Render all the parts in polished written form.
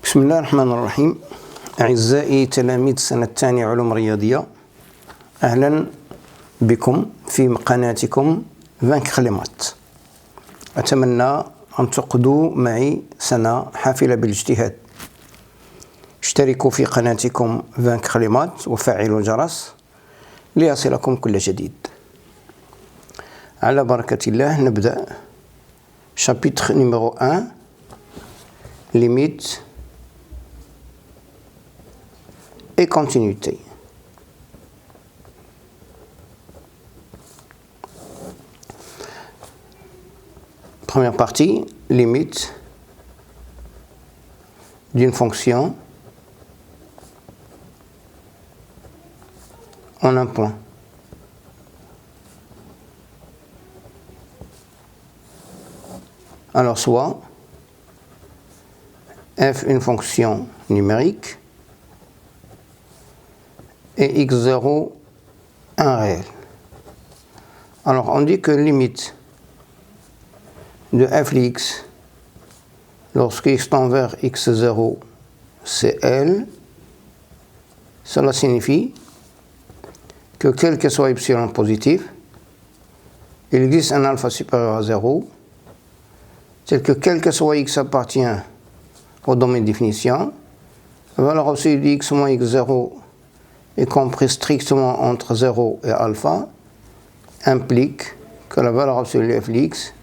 بسم الله الرحمن الرحيم. أعزائي تلاميذ السنة الثانية علوم رياضية، أهلا بكم في قناتكم فانكر لي مات. أتمنى أن تقضوا معي سنة حافلة بالاجتهاد. اشتركوا في قناتكم فانكر لي مات وفعلوا الجرس ليصلكم كل جديد. على بركة الله نبدأ chapitre numéro 1 limite et continuité. Première partie, limite d'une fonction en un point. Alors soit f une fonction numérique et x0 un réel. Alors on dit que limite de f de x lorsque x tend vers x0 c'est L, cela signifie que quel que soit epsilon positif, il existe un alpha supérieur à 0, tel que quel que soit x appartient au domaine de définition, la valeur absolue de x moins x0 est comprise strictement entre 0 et alpha, implique que la valeur absolue de f de x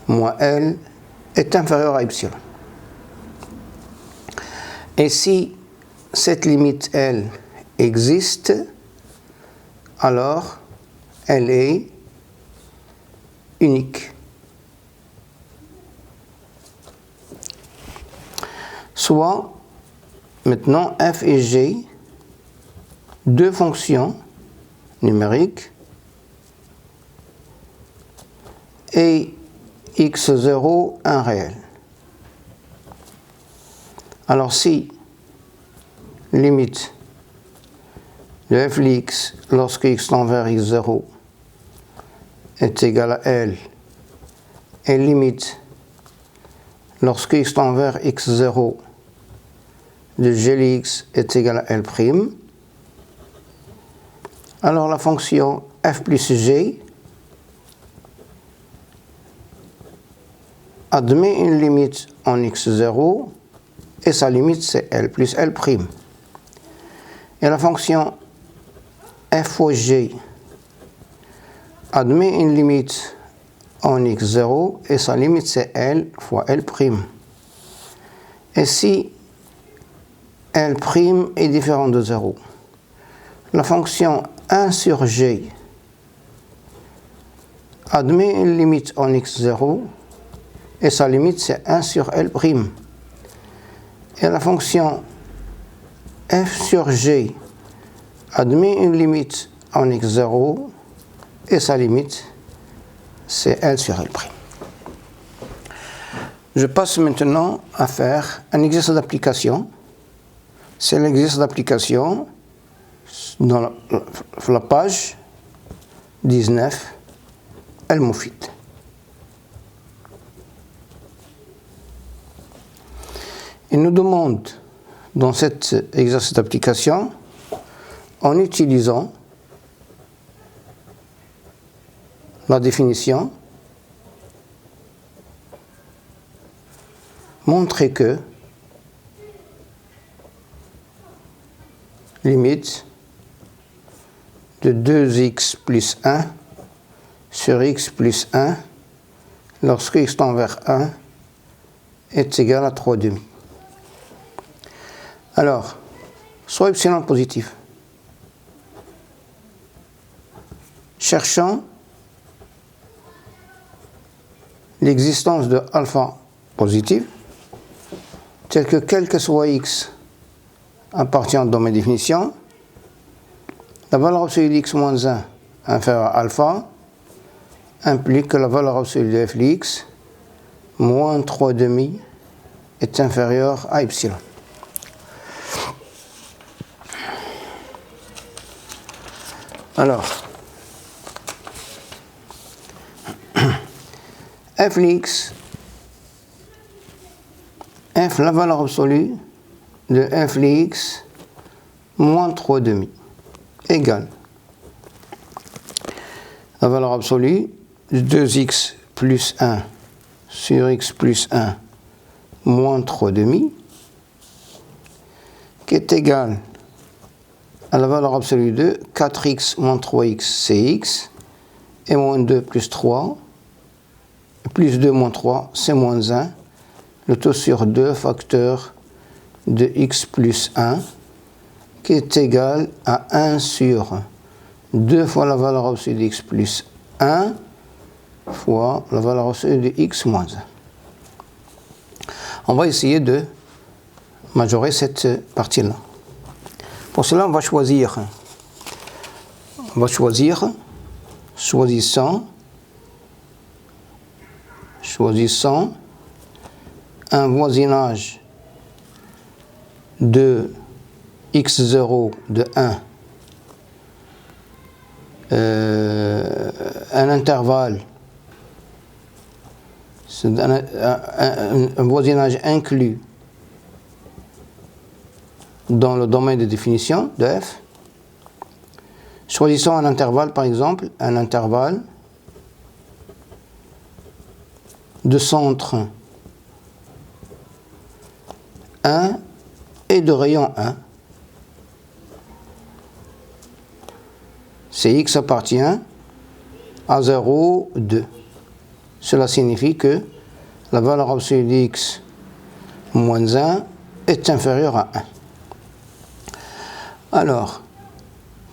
moins L est inférieure à epsilon. Et si cette limite L existe, alors elle est unique. Soit maintenant f et g, deux fonctions numériques, et x0 un réel. Alors si limite de f de x lorsque x tend vers x0 est égal à L et limite lorsque x tend vers x0 de g de x est égal à L', alors la fonction f plus g admet une limite en x0 et sa limite c'est L plus L'. Et la fonction f fois g admet une limite en x0 et sa limite c'est L fois L'. Et si L' est différent de 0, la fonction 1 sur g admet une limite en x0 et sa limite c'est 1 sur L'. Et la fonction f sur g admet une limite en x0 et sa limite c'est L sur L'. Je passe maintenant à faire un exercice d'application. C'est l'exercice d'application dans la page 19, El-Moufid. Il nous demande dans cet exercice d'application, en utilisant la définition, montrer que limite de 2x plus 1 sur x plus 1 lorsque x tend vers 1 est égal à 3,5. Alors, soit epsilon positif. Cherchons l'existence de alpha positif, tel que quel que soit x appartient au domaine de définition, la valeur absolue de x moins 1 inférieure à alpha implique que la valeur absolue de f de x moins 3,5 est inférieure à epsilon. Alors, f de x f, la valeur absolue de f de x moins 3 demi égale la valeur absolue de 2x plus 1 sur x plus 1 moins 3 demi qui est égal à la valeur absolue de 4x moins 3x c'est x et moins 2 plus 3 plus 2 moins 3 c'est moins 1, le tout sur 2 facteur de x plus 1 qui est égal à 1 sur 2 fois la valeur absolue de x plus 1 fois la valeur absolue de x moins 1. On va essayer de majorer cette partie-là. Pour cela, on va choisir, choisissant un voisinage de x0 de 1, un intervalle, un voisinage inclus dans le domaine de définition de f. Choisissons un intervalle, par exemple, un intervalle de centre 1 et de rayon 1. C'est x appartient à 0, 2. Cela signifie que la valeur absolue de x moins 1 est inférieure à 1. Alors,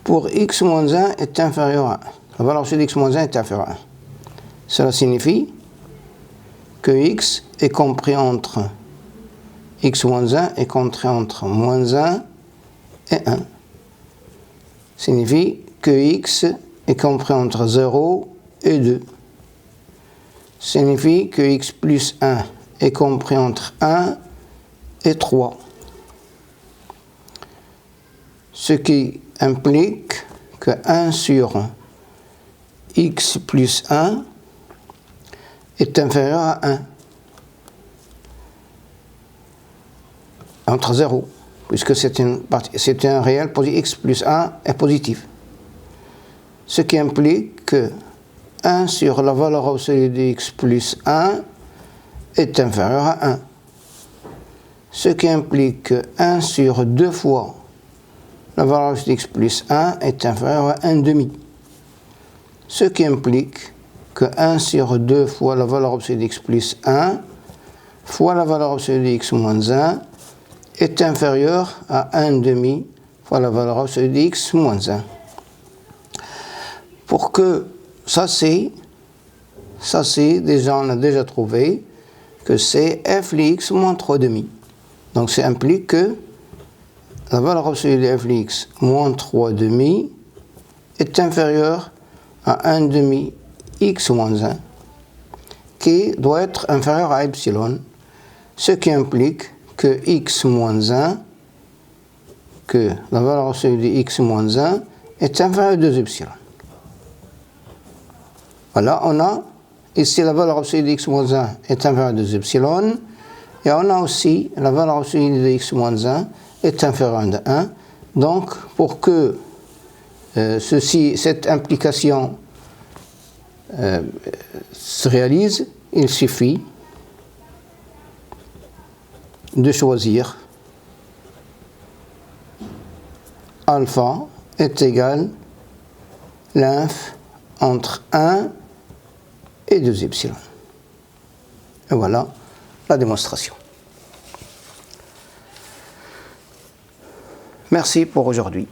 pour x moins 1 est inférieur à 1, la valeur absolue de x moins 1 est inférieure à 1. Cela signifie que x est compris entre x moins 1 est compris entre moins 1 et 1. Signifie que x est compris entre 0 et 2. Signifie que x plus 1 est compris entre 1 et 3. Ce qui implique que 1 sur x plus 1 est inférieur à 1. Entre 0, puisque c'est un réel, x plus 1 est positif. Ce qui implique que 1 sur la valeur absolue de x plus 1 est inférieur à 1. Ce qui implique que 1 sur 2 fois la valeur absolue de x plus 1 est inférieur à 1 demi. Ce qui implique que 1 sur 2 fois la valeur absolue de x plus 1 fois la valeur absolue de x moins 1 est inférieur à 1 demi fois la valeur absolue de x moins 1. Pour que ça c'est déjà, on a déjà trouvé que c'est f de x moins 3 demi. Donc ça implique que la valeur absolue de f de x moins 3 demi est inférieure à 1 demi x moins 1 qui doit être inférieur à epsilon, ce qui implique que x moins 1, que la valeur absolue de x moins 1 est inférieure à 2 epsilon. Voilà, on a ici la valeur absolue de x moins 1 est inférieure à 2 epsilon, et on a aussi la valeur absolue de x moins 1 est inférieure à 1. Donc, pour que cette implication se réalise, il suffit de choisir alpha est égal l'inf entre 1 et 2 epsilon. Et voilà la démonstration. Merci pour aujourd'hui.